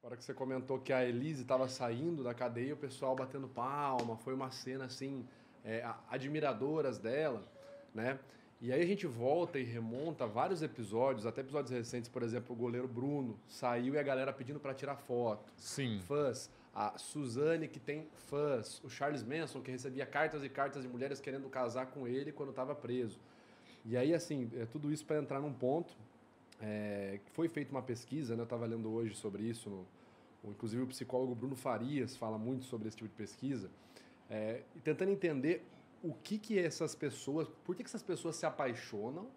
A hora que você comentou que a Elise estava saindo da cadeia, o pessoal batendo palma, foi uma cena assim, admiradoras dela, né? E aí a gente volta e remonta vários episódios, até episódios recentes, por exemplo, o goleiro Bruno saiu e a galera pedindo para tirar foto. Sim. Fãs. A Suzane, que tem fãs. O Charles Manson, que recebia cartas e cartas de mulheres querendo casar com ele quando estava preso. E aí, assim, tudo isso para entrar num ponto. Foi feita uma pesquisa, né? Eu estava lendo hoje sobre isso. Inclusive, o psicólogo Bruno Farias fala muito sobre esse tipo de pesquisa. E tentando entender o que essas pessoas... Por que essas pessoas se apaixonam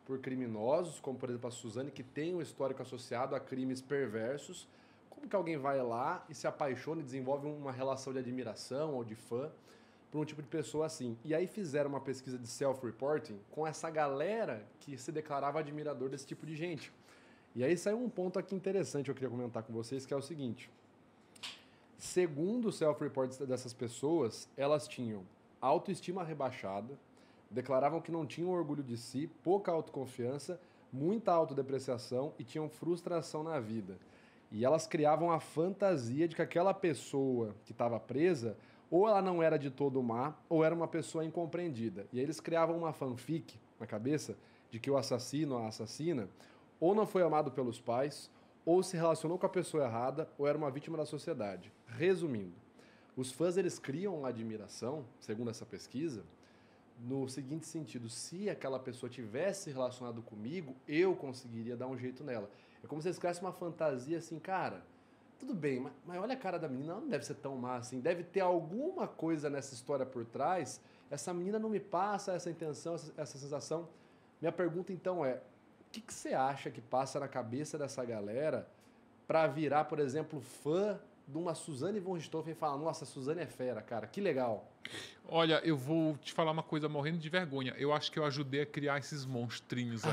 por criminosos, como, por exemplo, a Suzane, que tem um histórico associado a crimes perversos. Como que alguém vai lá e se apaixona e desenvolve uma relação de admiração ou de fã por um tipo de pessoa assim? E aí fizeram uma pesquisa de self-reporting com essa galera que se declarava admirador desse tipo de gente. E aí saiu um ponto aqui interessante que eu queria comentar com vocês, que é o seguinte. Segundo o self-report dessas pessoas, elas tinham autoestima rebaixada, declaravam que não tinham orgulho de si, pouca autoconfiança, muita autodepreciação e tinham frustração na vida. E elas criavam a fantasia de que aquela pessoa que estava presa, ou ela não era de todo má, ou era uma pessoa incompreendida. E aí eles criavam uma fanfic na cabeça de que o assassino ou a assassina ou não foi amado pelos pais, ou se relacionou com a pessoa errada, ou era uma vítima da sociedade. Resumindo, os fãs eles criam admiração, segundo essa pesquisa, no seguinte sentido: se aquela pessoa tivesse relacionado comigo, eu conseguiria dar um jeito nela. É como se eles criassem uma fantasia assim, cara, tudo bem, mas olha a cara da menina, ela não deve ser tão má assim, deve ter alguma coisa nessa história por trás, essa menina não me passa essa intenção, essa sensação. Minha pergunta então é, o que você acha que passa na cabeça dessa galera para virar, por exemplo, fã de uma Suzane von Richthofen e falar, nossa, a Suzane é fera, cara, que legal. Olha, eu vou te falar uma coisa morrendo de vergonha. Eu acho que eu ajudei a criar esses monstrinhos aí.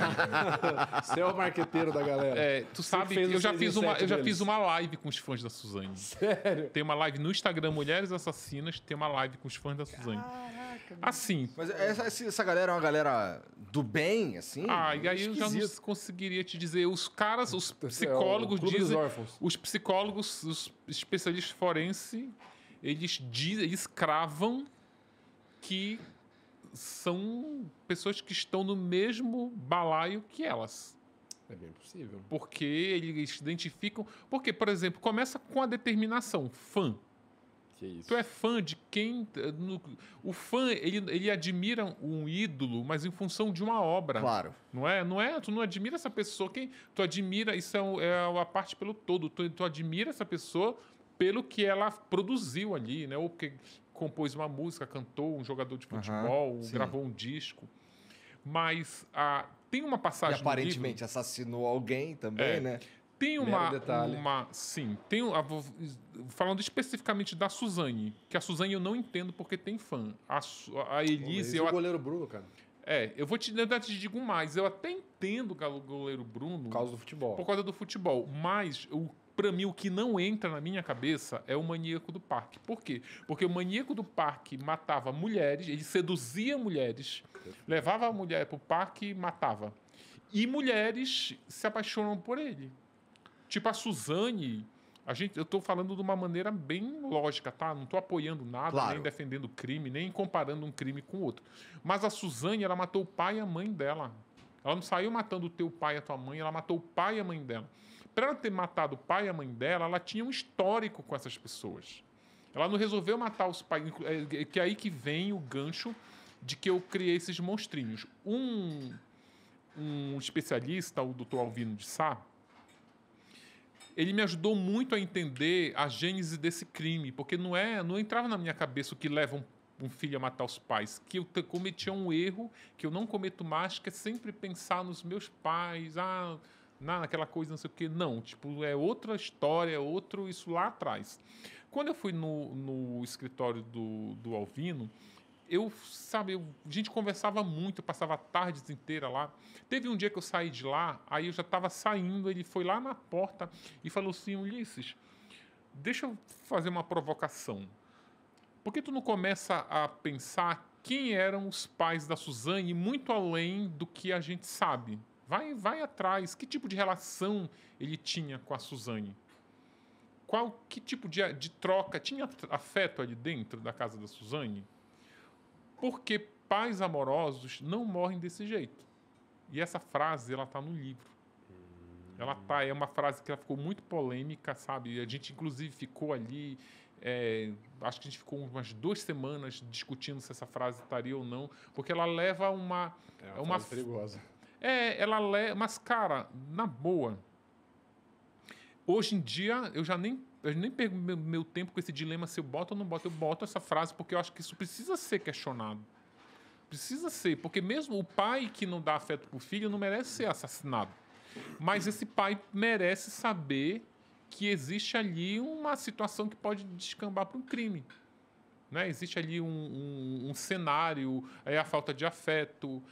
Você é o marqueteiro da galera. Tu sabe que eu já fiz uma live com os fãs da Suzane. Sério? Tem uma live no Instagram Mulheres Assassinas, tem uma live com os fãs da Suzane. Caraca, assim. Mas essa galera é uma galera do bem, assim? E aí eu já não conseguiria te dizer. Os caras, os psicólogos dizem. Os psicólogos, os especialistas forenses, eles cravam que são pessoas que estão no mesmo balaio que elas. É bem possível. Porque eles identificam... Porque, por exemplo, começa com a determinação. Fã. Que isso? Tu é fã de quem... O fã, ele admira um ídolo, mas em função de uma obra. Claro. Não é? Tu não admira essa pessoa. Tu admira... Isso é a parte pelo todo. Tu admira essa pessoa pelo que ela produziu ali, né? Ou porque compôs uma música, cantou, um jogador de futebol, gravou um disco. Mas tem uma passagem. E aparentemente assassinou alguém também, né? Tem falando especificamente da Suzane, que a Suzane eu não entendo porque tem fã. A Elise... o goleiro Bruno, cara. Eu te digo mais. Eu até entendo o goleiro Bruno... Por causa do futebol. Por causa do futebol. Mas, pra mim, o que não entra na minha cabeça é o maníaco do parque. Por quê? Porque o maníaco do parque matava mulheres, ele seduzia mulheres, levava a mulher pro parque e matava. E mulheres se apaixonam por ele. Tipo a Suzane, eu estou falando de uma maneira bem lógica, tá? Não estou apoiando nada, claro, nem defendendo o crime, nem comparando um crime com outro. Mas a Suzane, ela matou o pai e a mãe dela. Ela não saiu matando o teu pai e a tua mãe, ela matou o pai e a mãe dela. Para ela ter matado o pai e a mãe dela, ela tinha um histórico com essas pessoas. Ela não resolveu matar os pais, que é aí que vem o gancho de que eu criei esses monstrinhos. Um especialista, o Dr. Alvino de Sá, ele me ajudou muito a entender a gênese desse crime, porque não entrava na minha cabeça o que leva um filho a matar os pais, que eu cometia um erro que eu não cometo mais, que é sempre pensar nos meus pais, naquela coisa, não sei o quê. Não, é outra história, isso lá atrás. Quando eu fui no escritório do Alvino, a gente conversava muito, eu passava tardes inteiras lá. Teve um dia que eu saí de lá, aí eu já estava saindo, ele foi lá na porta e falou assim, Ulisses, deixa eu fazer uma provocação. Por que tu não começa a pensar quem eram os pais da Suzane, muito além do que a gente sabe? Vai atrás, que tipo de relação ele tinha com a Suzane? que tipo de troca? Tinha afeto ali dentro da casa da Suzane? Porque pais amorosos não morrem desse jeito. E essa frase, ela tá no livro. É uma frase que ela ficou muito polêmica, sabe? A gente, inclusive, ficou ali... acho que a gente ficou umas 2 semanas discutindo se essa frase estaria ou não, porque ela leva uma... É uma frase perigosa. Ela leva... Mas, cara, na boa... Hoje em dia, eu nem perco meu tempo com esse dilema se eu boto ou não boto. Eu boto essa frase porque eu acho que isso precisa ser questionado. Precisa ser, porque mesmo o pai que não dá afeto pro filho não merece ser assassinado. Mas esse pai merece saber que existe ali uma situação que pode descambar para um crime. Né? Existe ali um cenário, a falta de afeto,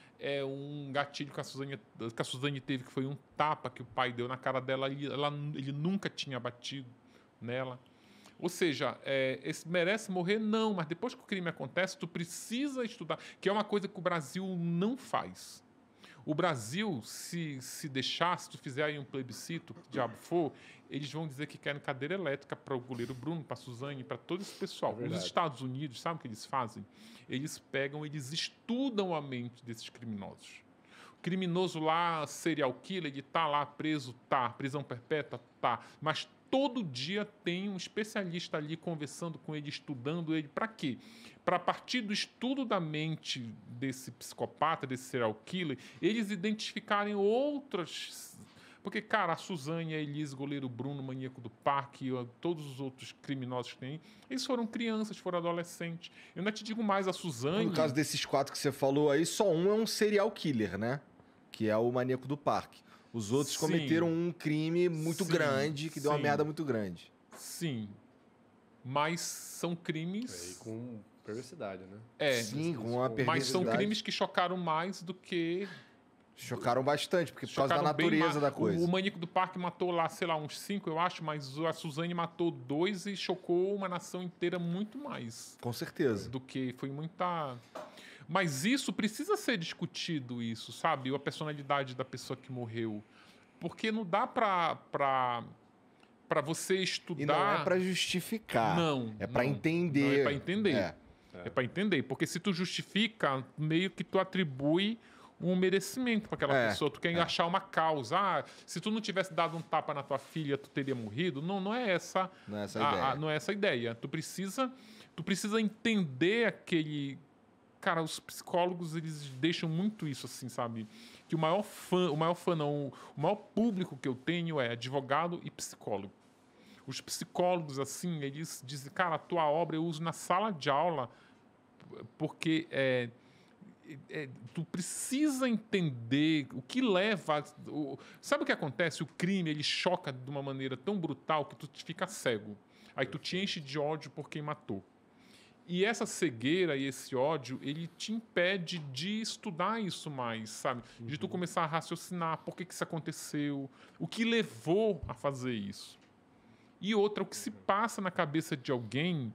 um gatilho que a Suzane teve, que foi um tapa que o pai deu na cara dela e ele nunca tinha batido nela. Ou seja, merece morrer? Não, mas depois que o crime acontece, tu precisa estudar, que é uma coisa que o Brasil não faz. O Brasil, se deixar, se tu fizer aí um plebiscito, que diabo for, eles vão dizer que querem cadeira elétrica para o goleiro Bruno, para a Suzane, para todo esse pessoal. Os Estados Unidos, sabe o que eles fazem? Eles estudam a mente desses criminosos. O criminoso lá, serial killer, ele tá lá preso, tá. Prisão perpétua, tá. Mas todo dia tem um especialista ali conversando com ele, estudando ele. Para quê? Para, a partir do estudo da mente desse psicopata, desse serial killer, eles identificarem outras... Porque, cara, a Suzane, a Elise, goleiro Bruno, maníaco do parque, todos os outros criminosos que tem, eles foram crianças, foram adolescentes. Eu ainda te digo mais, a Suzane... No caso desses 4 que você falou aí, só um é um serial killer, né? Que é o maníaco do parque. Os outros cometeram um crime muito grande, que deu uma merda muito grande. Sim. Mas são crimes... E com perversidade, né? Sim, com uma perversidade. Mas são crimes que chocaram mais do que... Chocaram bastante, porque por causa da natureza da coisa. O maníaco do parque matou lá, sei lá, uns 5, eu acho, mas a Suzane matou 2 e chocou uma nação inteira muito mais. Com certeza. Do que foi muita... Mas isso precisa ser discutido, isso, sabe? A personalidade da pessoa que morreu. Porque não dá pra você estudar... E não é pra justificar. Não. É pra entender. Não é pra entender. É pra entender. Porque se tu justifica, meio que tu atribui um merecimento para aquela pessoa. Tu quer achar uma causa. Se tu não tivesse dado um tapa na tua filha, tu teria morrido. Não é essa... Não é essa a ideia. Não é essa a ideia. Tu precisa entender aquele... Cara, os psicólogos, eles deixam muito isso, assim, sabe? Que o maior público que eu tenho é advogado e psicólogo. Os psicólogos, assim, eles dizem, cara, a tua obra eu uso na sala de aula porque tu precisa entender o que leva... Sabe o que acontece? O crime, ele choca de uma maneira tão brutal que tu fica cego. Aí tu te enche de ódio por quem matou. E essa cegueira e esse ódio, ele te impede de estudar isso mais, sabe? De tu começar a raciocinar por que isso aconteceu, o que levou a fazer isso. E outra, o que se passa na cabeça de alguém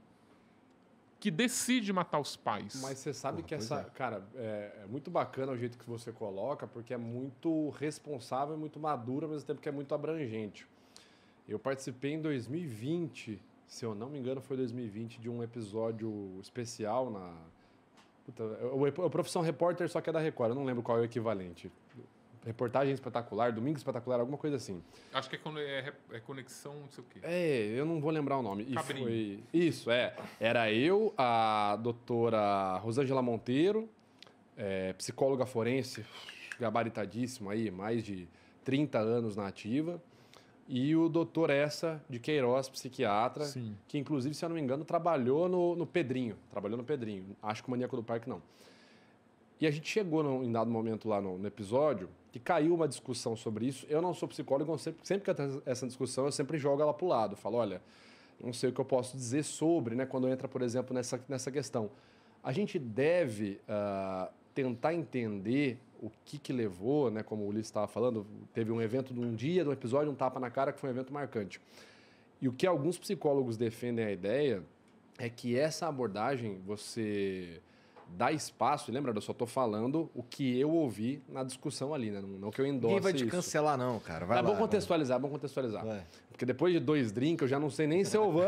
que decide matar os pais. Mas você sabe que essa... Cara, é muito bacana o jeito que você coloca, porque é muito responsável, muito maduro, ao mesmo tempo que é muito abrangente. Eu participei em 2020... Se eu não me engano, foi 2020, de um episódio especial na... Puta, o Profissão Repórter, só que é da Record, eu não lembro qual é o equivalente. Reportagem Espetacular, Domingo Espetacular, alguma coisa assim. Acho que é Conexão, não sei o quê. Eu não vou lembrar o nome. Cabrinho. Isso, Era eu, a doutora Rosângela Monteiro, psicóloga forense, gabaritadíssima aí, mais de 30 anos na ativa. E o doutor Essa de Queiroz, psiquiatra, Sim. que inclusive, se eu não me engano, trabalhou no Pedrinho. Acho que o Maníaco do Parque não. E a gente chegou em dado momento lá no episódio que caiu uma discussão sobre isso. Eu não sou psicólogo, sempre que tem essa discussão, eu sempre jogo ela para o lado. Falo, olha, não sei o que eu posso dizer sobre, né, quando entra, por exemplo, nessa questão. A gente deve tentar entender o que levou, né, como o Ulisses estava falando, teve um evento de um dia, de um episódio, um tapa na cara, que foi um evento marcante. E o que alguns psicólogos defendem a ideia é que essa abordagem, você dá espaço, e lembra, eu só tô falando o que eu ouvi na discussão ali, né? Não que eu endosse. Ninguém vai te isso. cancelar, não, cara. Vai É lá, bom contextualizar, é bom contextualizar. Vai. Porque depois de 2 drinks, eu já não sei nem se eu vou.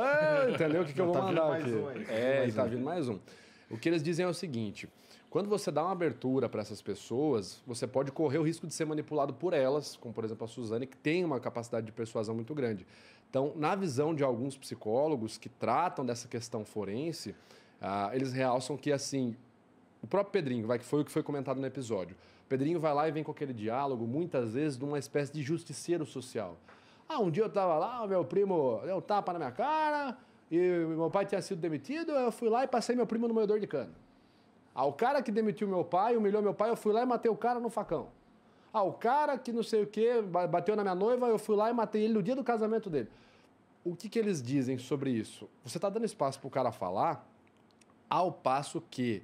Entendeu? O que eu vou Tá mandar vindo aqui. mais um aí, É, e tá vindo mais um. O que eles dizem é o seguinte: quando você dá uma abertura para essas pessoas, você pode correr o risco de ser manipulado por elas, como por exemplo a Suzane, que tem uma capacidade de persuasão muito grande. Então, na visão de alguns psicólogos que tratam dessa questão forense, eles realçam que, assim, o próprio Pedrinho, que foi o que foi comentado no episódio, o Pedrinho vai lá e vem com aquele diálogo, muitas vezes, de uma espécie de justiceiro social. Um dia eu tava lá, meu primo deu um tapa na minha cara, e meu pai tinha sido demitido, eu fui lá e passei meu primo no moedor de cana. O cara que demitiu meu pai, humilhou meu pai, eu fui lá e matei o cara no facão. O cara que não sei o quê, bateu na minha noiva, eu fui lá e matei ele no dia do casamento dele. O que eles dizem sobre isso? Você está dando espaço para o cara falar, ao passo que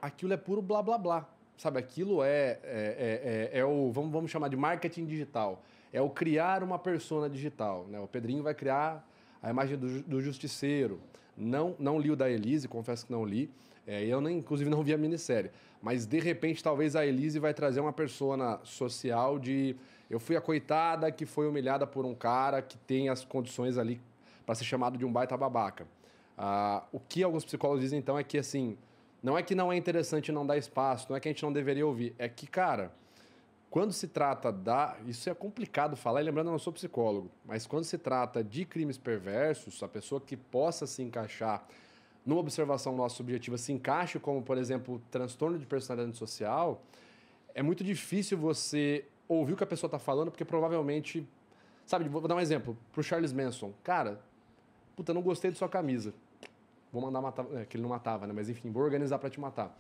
aquilo é puro blá blá blá. Sabe, aquilo é o, vamos chamar de marketing digital. É o criar uma persona digital. Né? O Pedrinho vai criar a imagem do justiceiro. Não li o da Elise, confesso que não li. Eu, inclusive, não vi a minissérie. Mas, de repente, talvez a Elise vai trazer uma persona social de... Eu fui a coitada que foi humilhada por um cara que tem as condições ali para ser chamado de um baita babaca. O que alguns psicólogos dizem, então, é que, assim, não é que não é interessante não dar espaço, não é que a gente não deveria ouvir. É que, cara, quando se trata Isso é complicado falar, e lembrando, eu não sou psicólogo, mas quando se trata de crimes perversos, a pessoa que possa se encaixar numa observação nossa subjetiva, se encaixe como, por exemplo, transtorno de personalidade social, é muito difícil você ouvir o que a pessoa está falando, porque provavelmente... Sabe, vou dar um exemplo. Pro Charles Manson. Cara, puta, não gostei de sua camisa. Vou mandar matar... que ele não matava, né? Mas enfim, vou organizar para te matar.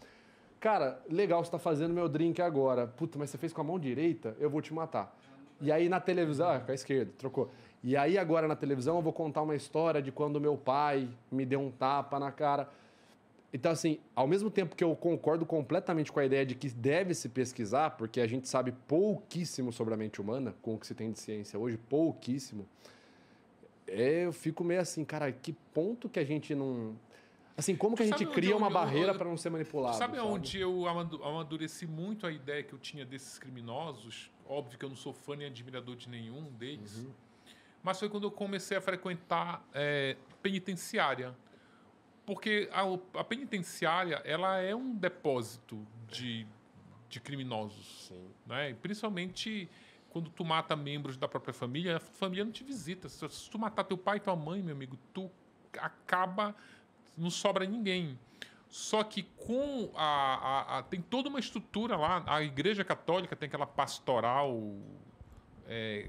Cara, legal, você tá fazendo meu drink agora. Puta, mas você fez com a mão direita? Eu vou te matar. E aí na televisão... com a esquerda, trocou. E aí agora na televisão eu vou contar uma história de quando meu pai me deu um tapa na cara. Então, assim, ao mesmo tempo que eu concordo completamente com a ideia de que deve se pesquisar, porque a gente sabe pouquíssimo sobre a mente humana, com o que se tem de ciência hoje, pouquíssimo, eu fico meio assim, cara, que ponto que a gente não... Assim, como que a gente cria uma barreira para não ser manipulado? Sabe onde eu amadureci muito a ideia que eu tinha desses criminosos? Óbvio que eu não sou fã nem admirador de nenhum deles, mas foi quando eu comecei a frequentar penitenciária. Porque a penitenciária, ela é um depósito de criminosos. Sim. Né? Principalmente quando tu mata membros da própria família, a família não te visita. Se tu matar teu pai e tua mãe, meu amigo, tu acaba... Não sobra ninguém. Só que com tem toda uma estrutura lá. A Igreja Católica tem aquela pastoral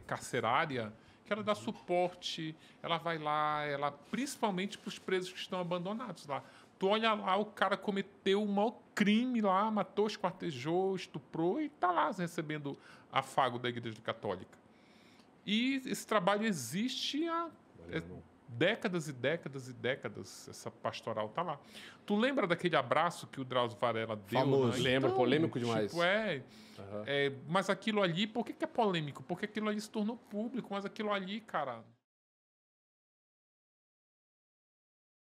carcerária, que ela dá suporte, ela vai lá, principalmente para os presos que estão abandonados lá. Tu olha lá, o cara cometeu um maior crime lá, matou, esquartejou, estuprou e está lá recebendo afago da Igreja Católica. E esse trabalho existe há décadas e décadas e décadas, essa pastoral está lá. Tu lembra daquele abraço que o Drauzio Varela deu? Famoso. Né? Lembra, polêmico demais. Tipo, mas aquilo ali, por que é polêmico? Porque aquilo ali se tornou público, mas aquilo ali, cara...